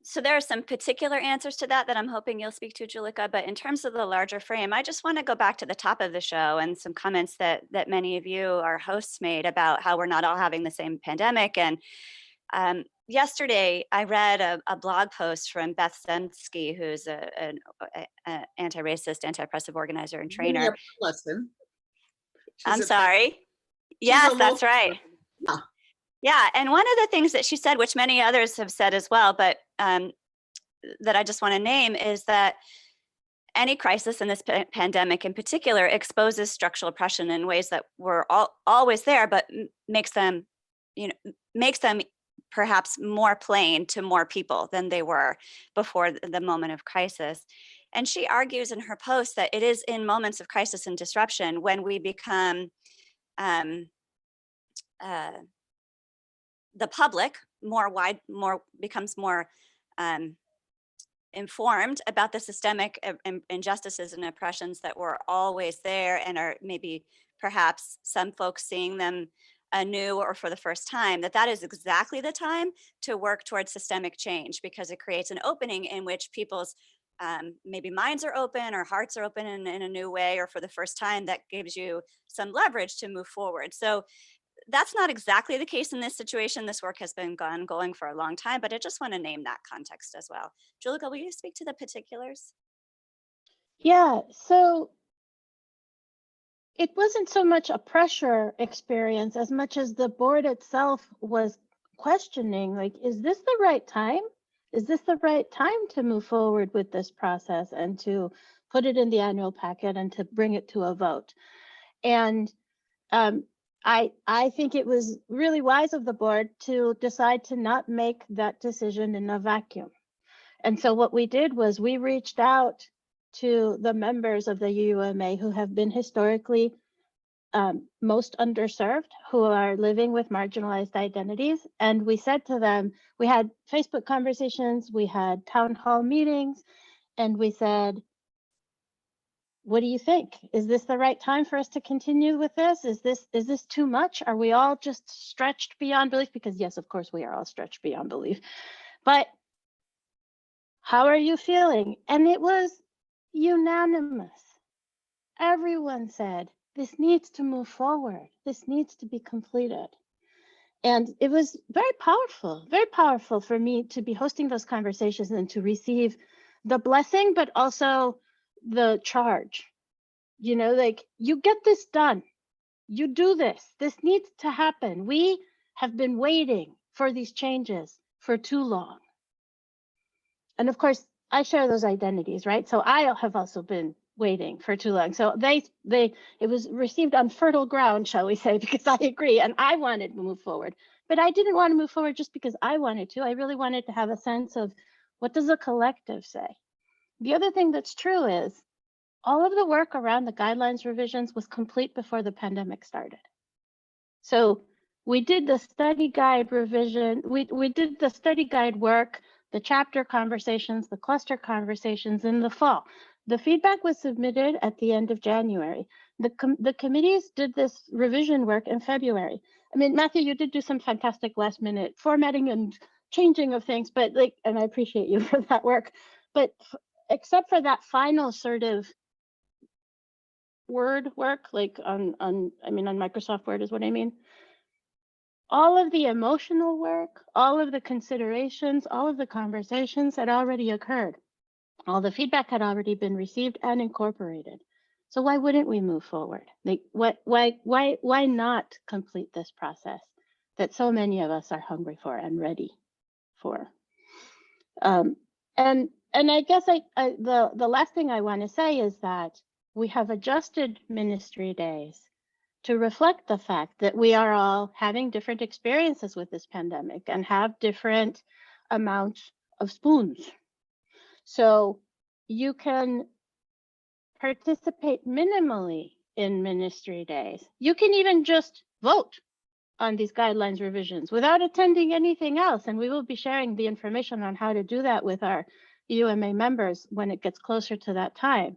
So there are some particular answers to that I'm hoping you'll speak to, Julika, but in terms of the larger frame, I just want to go back to the top of the show and some comments that many of you, our hosts, made about how we're not all having the same pandemic. And yesterday, I read a blog post from Beth Zemsky, who's an anti-racist, anti-oppressive organizer and trainer. I'm sorry. Yes, that's right. Yeah, and one of the things that she said, which many others have said as well, but that I just want to name, is that any crisis, in this pandemic in particular, exposes structural oppression in ways that were always there, but makes them perhaps more plain to more people than they were before the moment of crisis. And she argues in her post that it is in moments of crisis and disruption when we become the public becomes more informed about the systemic injustices and oppressions that were always there and are maybe perhaps some folks seeing them anew or for the first time, that is exactly the time to work towards systemic change, because it creates an opening in which people's maybe minds are open or hearts are open in a new way, or for the first time, that gives you some leverage to move forward. So that's not exactly the case in this situation. This work has been going for a long time, but I just want to name that context as well. Julika, will you speak to the particulars? Yeah, so it wasn't so much a pressure experience as much as the board itself was questioning, like, is this the right time? Is this the right time to move forward with this process and to put it in the annual packet and to bring it to a vote? And I think it was really wise of the board to decide to not make that decision in a vacuum. And so what we did was we reached out to the members of the UUMA who have been historically most underserved, who are living with marginalized identities. And we said to them, we had Facebook conversations, we had town hall meetings, and we said, what do you think? Is this the right time for us to continue with this? Is this too much? Are we all just stretched beyond belief? Because yes, of course, we are all stretched beyond belief. But how are you feeling? And it was unanimous. Everyone said, this needs to move forward. This needs to be completed. And it was very powerful for me to be hosting those conversations and to receive the blessing, but also the charge. Like, you get this done. You do this. This needs to happen. We have been waiting for these changes for too long. And of course, I share those identities, right? So I have also been waiting for too long. So it was received on fertile ground, shall we say, because I agree and I wanted to move forward. But I didn't want to move forward just because I wanted to. I really wanted to have a sense of, what does the collective say? The other thing that's true is all of the work around the guidelines revisions was complete before the pandemic started. So we did the study guide revision, we did the study guide work, the chapter conversations, the cluster conversations in the fall. The feedback was submitted at the end of January. The committees did this revision work in February. I mean, Matthew, you did do some fantastic last minute formatting and changing of things, but like, and I appreciate you for that work. But except for that final sort of Word work, like on Microsoft Word is what I mean. All of the emotional work, all of the considerations, all of the conversations had already occurred. All the feedback had already been received and incorporated. So why wouldn't we move forward? Like, why not complete this process that so many of us are hungry for and ready for? And I guess the last thing I want to say is that we have adjusted ministry days to reflect the fact that we are all having different experiences with this pandemic and have different amounts of spoons. So you can participate minimally in ministry days. You can even just vote on these guidelines revisions without attending anything else. And we will be sharing the information on how to do that with our UUMA members when it gets closer to that time.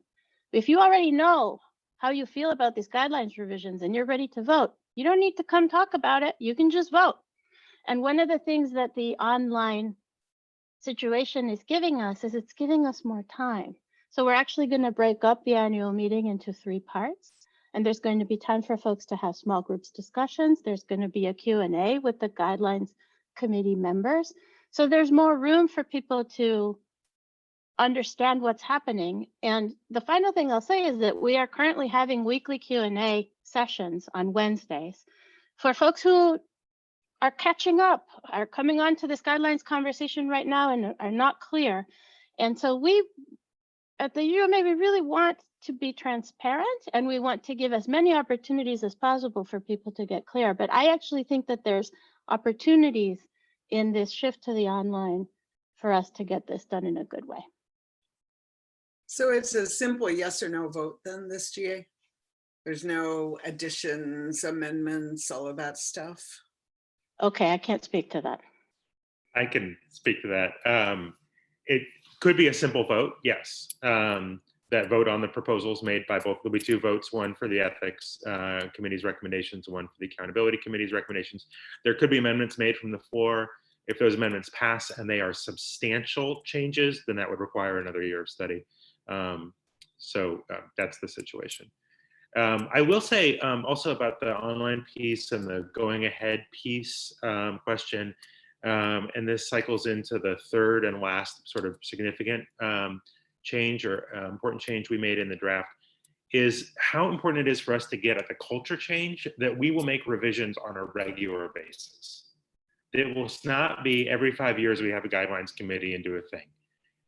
If you already know how you feel about these guidelines revisions and you're ready to vote, you don't need to come talk about it. You can just vote. And one of the things that the online situation is giving us is it's giving us more time. So we're actually going to break up the annual meeting into 3 parts. And there's going to be time for folks to have small groups discussions. There's going to be a Q&A with the guidelines committee members. So there's more room for people to understand what's happening. And the final thing I'll say is that we are currently having weekly Q&A sessions on Wednesdays for folks who are catching up, are coming on to this guidelines conversation right now and are not clear. And so we, at the UUMA, we really want to be transparent and we want to give as many opportunities as possible for people to get clear. But I actually think that there's opportunities in this shift to the online for us to get this done in a good way. So it's a simple yes or no vote then, this GA? There's no additions, amendments, all of that stuff? Okay, I can't speak to that. I can speak to that. It could be a simple vote, yes. That vote on the proposals made by both. There'll be 2 votes, one for the ethics committee's recommendations, one for the accountability committee's recommendations. There could be amendments made from the floor. If those amendments pass and they are substantial changes, then that would require another year of study. That's the situation. I will say also about the online piece and the going ahead piece question, and this cycles into the 3rd and last sort of significant change or important change we made in the draft, is how important it is for us to get at the culture change that we will make revisions on a regular basis. It will not be every 5 years we have a guidelines committee and do a thing.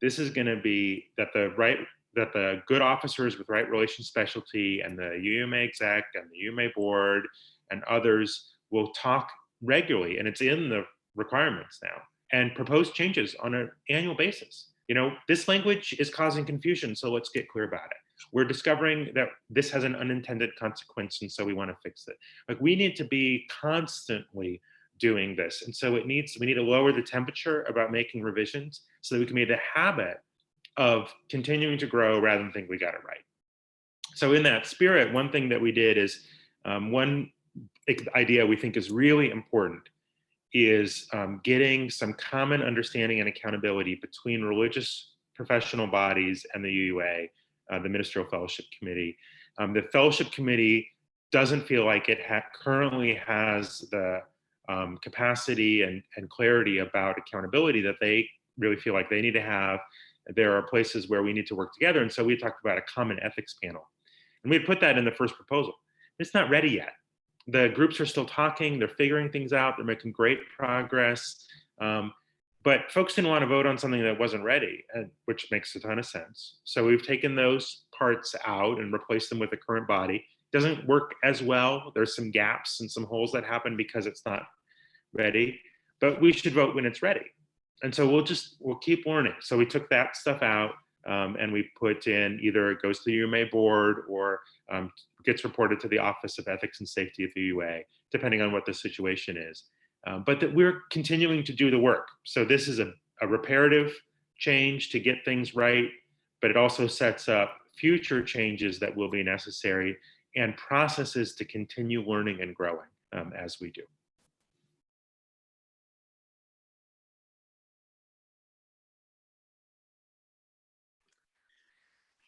This is going to be that the good officers with right relations specialty and the UUMA exec and the UUMA board and others will talk regularly, and it's in the requirements now, and propose changes on an annual basis. You know, this language is causing confusion, so let's get clear about it. We're discovering that this has an unintended consequence, and so we want to fix it. Like, we need to be constantly doing this, and so we need to lower the temperature about making revisions so that we can make the habit of continuing to grow rather than think we got it right. So in that spirit, one thing that we did is one idea we think is really important is getting some common understanding and accountability between religious professional bodies and the UUA, the Ministerial Fellowship Committee. The Fellowship Committee doesn't feel like it currently has the capacity and clarity about accountability that they really feel like they need to have. There are places where we need to work together. And so we talked about a common ethics panel. And we put that in the first proposal. It's not ready yet. The groups are still talking, they're figuring things out, they're making great progress. But folks didn't want to vote on something that wasn't ready, which makes a ton of sense. So we've taken those parts out and replaced them with the current body. It doesn't work as well. There's some gaps and some holes that happen because it's not ready, but we should vote when it's ready. And so we'll keep learning. So we took that stuff out. And we put in either it goes to the UUMA board or gets reported to the Office of Ethics and Safety at the UA, depending on what the situation is. But that we're continuing to do the work. So this is a reparative change to get things right, but it also sets up future changes that will be necessary and processes to continue learning and growing as we do.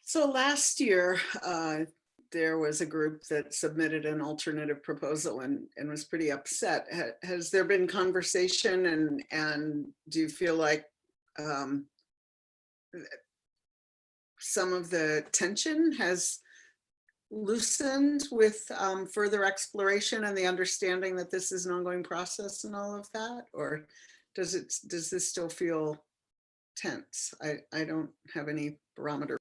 So last year, there was a group that submitted an alternative proposal and was pretty upset. Has there been conversation and do you feel like some of the tension has loosened with further exploration and the understanding that this is an ongoing process and all of that? Or does this still feel tense? I don't have any barometer.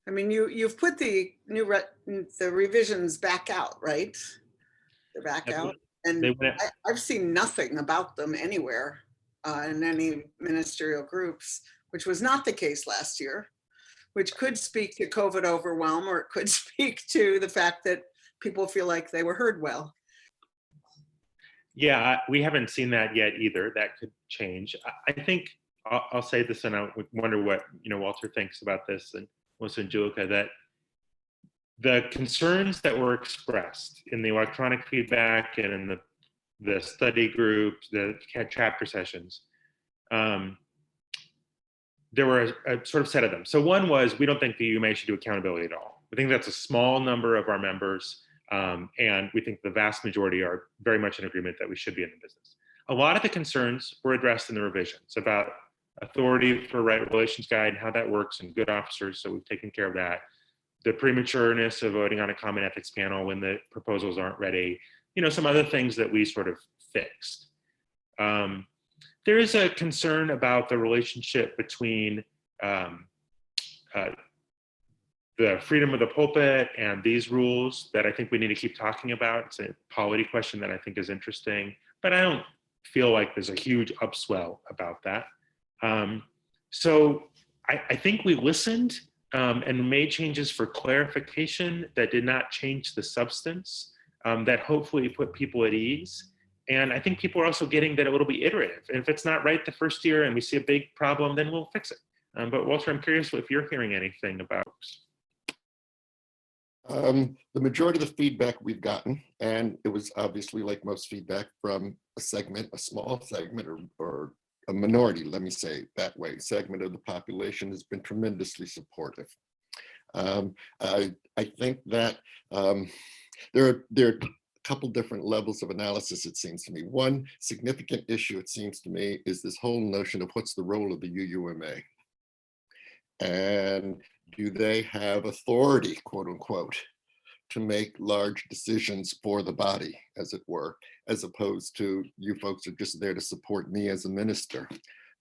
I mean, you've put the revisions back out, right? They're back out, and I've seen nothing about them anywhere in any ministerial groups, which was not the case last year, which could speak to COVID overwhelm, or it could speak to the fact that people feel like they were heard well. Yeah, we haven't seen that yet either. That could change. I think I'll say this, and I wonder what Walter thinks about this, and Melissa and Julika, that the concerns that were expressed in the electronic feedback and in the study groups, the chapter sessions, there were a sort of set of them. So one was, we don't think the UUMA should do accountability at all. We think that's a small number of our members, and we think the vast majority are very much in agreement that we should be in the business. A lot of the concerns were addressed in the revisions about authority for right relations guide and how that works and good officers, so we've taken care of that. The prematureness of voting on a common ethics panel when the proposals aren't ready, some other things that we sort of fixed. There is a concern about the relationship between the freedom of the pulpit and these rules that I think we need to keep talking about. It's a polity question that I think is interesting, but I don't feel like there's a huge upswell about that. So I think we listened and made changes for clarification that did not change the substance, that hopefully put people at ease. And I think people are also getting that it'll be iterative. And if it's not right the first year and we see a big problem, then we'll fix it. But Walter, I'm curious if you're hearing anything about. The majority of the feedback we've gotten, and it was obviously like most feedback from a small segment or a minority, let me say that way, segment of the population has been tremendously supportive. I think that there are a couple different levels of analysis, it seems to me. One significant issue, it seems to me, is this whole notion of what's the role of the UUMA? And do they have authority, quote unquote, to make large decisions for the body, as it were, as opposed to you folks are just there to support me as a minister.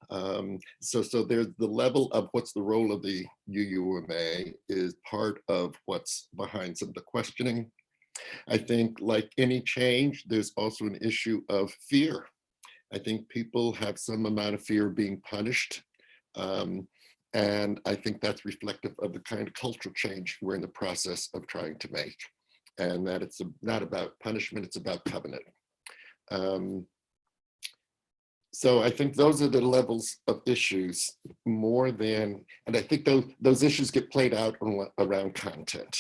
So there's the level of what's the role of the UUMA is part of what's behind some of the questioning. I think like any change, there's also an issue of fear. I think people have some amount of fear of being punished. And I think that's reflective of the kind of cultural change we're in the process of trying to make. And that it's not about punishment, it's about covenant. So I think those are the levels of issues more than, and I think those issues get played out around content.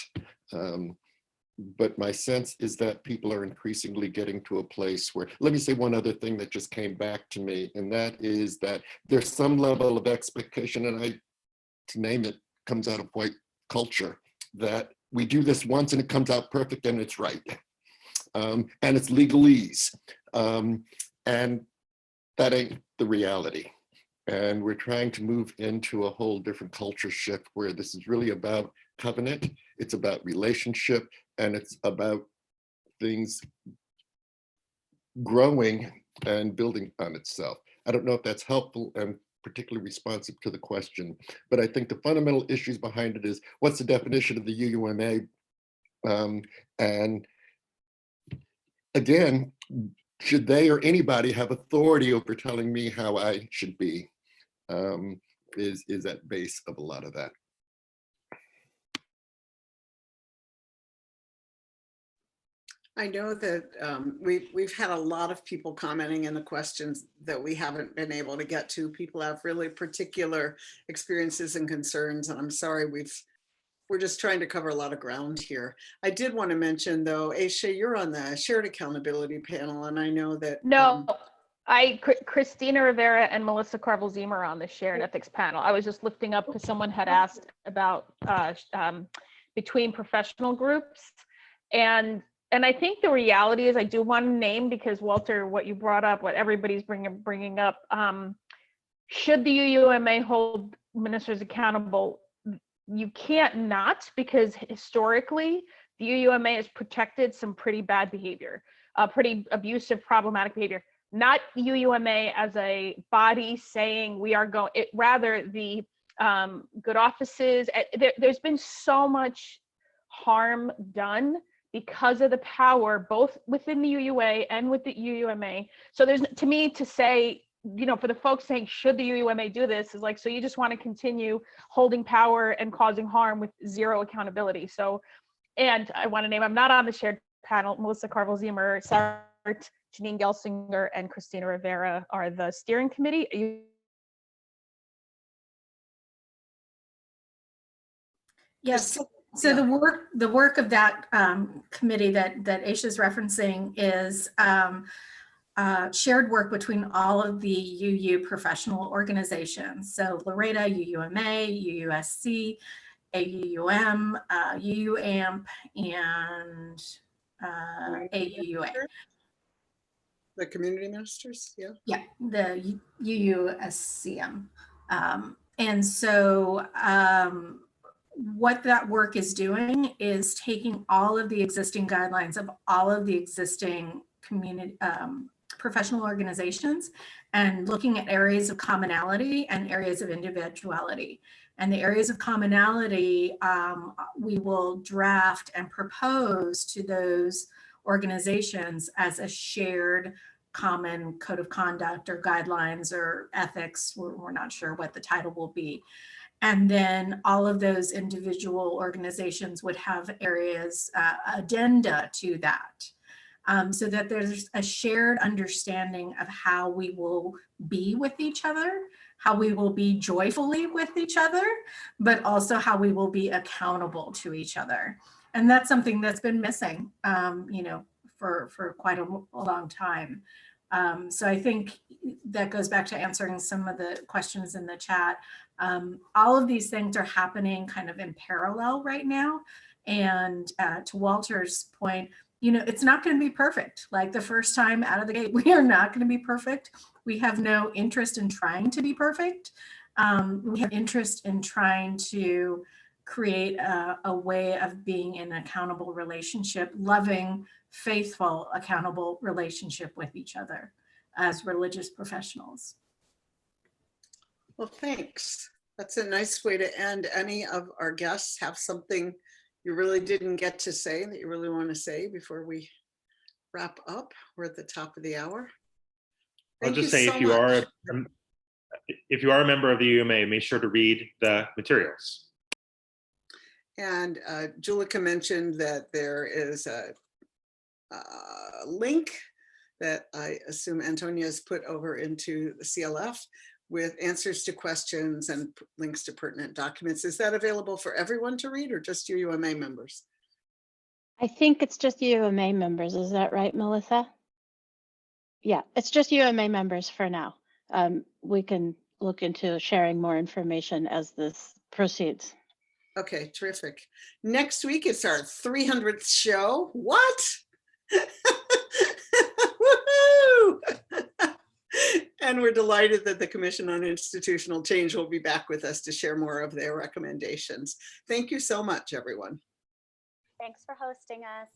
But my sense is that people are increasingly getting to a place where, let me say one other thing that just came back to me, and that is that there's some level of expectation, and to name it, comes out of white culture, that we do this once and it comes out perfect and it's right. And it's legalese. And that ain't the reality. And we're trying to move into a whole different culture shift where this is really about covenant, it's about relationship, and it's about things growing and building on itself. I don't know if that's helpful and particularly responsive to the question, but I think the fundamental issues behind it is what's the definition of the UUMA? And again, should they or anybody have authority over telling me how I should be? is at base of a lot of that. I know that we've had a lot of people commenting in the questions that we haven't been able to get to. People have really particular experiences and concerns, and I'm sorry, we're just trying to cover a lot of ground here. I did want to mention though, Aisha, you're on the shared accountability panel, and I know that No, Christina Rivera and Melissa Carvel-Zima are on the shared ethics panel. I was just lifting up because someone had asked about between professional groups, and I think the reality is I do want to name, because Walter, what you brought up, what everybody's bringing up, should the UUMA hold ministers accountable? You can't not, because historically the UUMA has protected some pretty bad behavior, pretty abusive, problematic behavior. Not UUMA as a body saying we are going, rather the good offices. There's been so much harm done because of the power, both within the UUA and with the UUMA. So there's, to me, to say, you know, for the folks saying, should the UUMA do this, is like, so you just want to continue holding power and causing harm with zero accountability. So, and I want to name, I'm not on the shared panel, Melissa Carvel-Zima, Sarah, Janine Gelsinger, and Christina Rivera are the steering committee. Yes. So yeah. the work of that committee that Aisha is referencing is shared work between all of the UU professional organizations. So Loretta, UUMA, UUSC, AUUM, UUAMP, and AUUA. The community ministers, yeah. Yeah, the UUSCM. And so what that work is doing is taking all of the existing guidelines of all of the existing community professional organizations and looking at areas of commonality and areas of individuality. And the areas of commonality, we will draft and propose to those organizations as a shared common code of conduct or guidelines or ethics. We're not sure what the title will be. And then all of those individual organizations would have areas, addenda to that. So that there's a shared understanding of how we will be with each other, how we will be joyfully with each other, but also how we will be accountable to each other. And that's something that's been missing, you know, for quite a long time. So I think that goes back to answering some of the questions in the chat. All of these things are happening kind of in parallel right now. And to Walter's point, you know, it's not going to be perfect. Like the first time out of the gate, we are not going to be perfect. We have no interest in trying to be perfect. We have interest in trying to create a way of being in an accountable relationship, loving, faithful, accountable relationship with each other as religious professionals. Well, thanks. That's a nice way to end. Any of our guests have something you really didn't get to say that you really want to say before we wrap up? We're at the top of the hour. I'll just say, if you are a member of the UUMA, make sure to read the materials. And Julika mentioned that there is a link that I assume Antonia has put over into the CLF with answers to questions and links to pertinent documents. Is that available for everyone to read or just UUMA members? I think it's just UUMA members. Is that right, Melissa? Yeah, it's just UUMA members for now. We can look into sharing more information as this proceeds. Okay, terrific. Next week, it's our 300th show. What? Woohoo! And we're delighted that the Commission on Institutional Change will be back with us to share more of their recommendations. Thank you so much, everyone. Thanks for hosting us.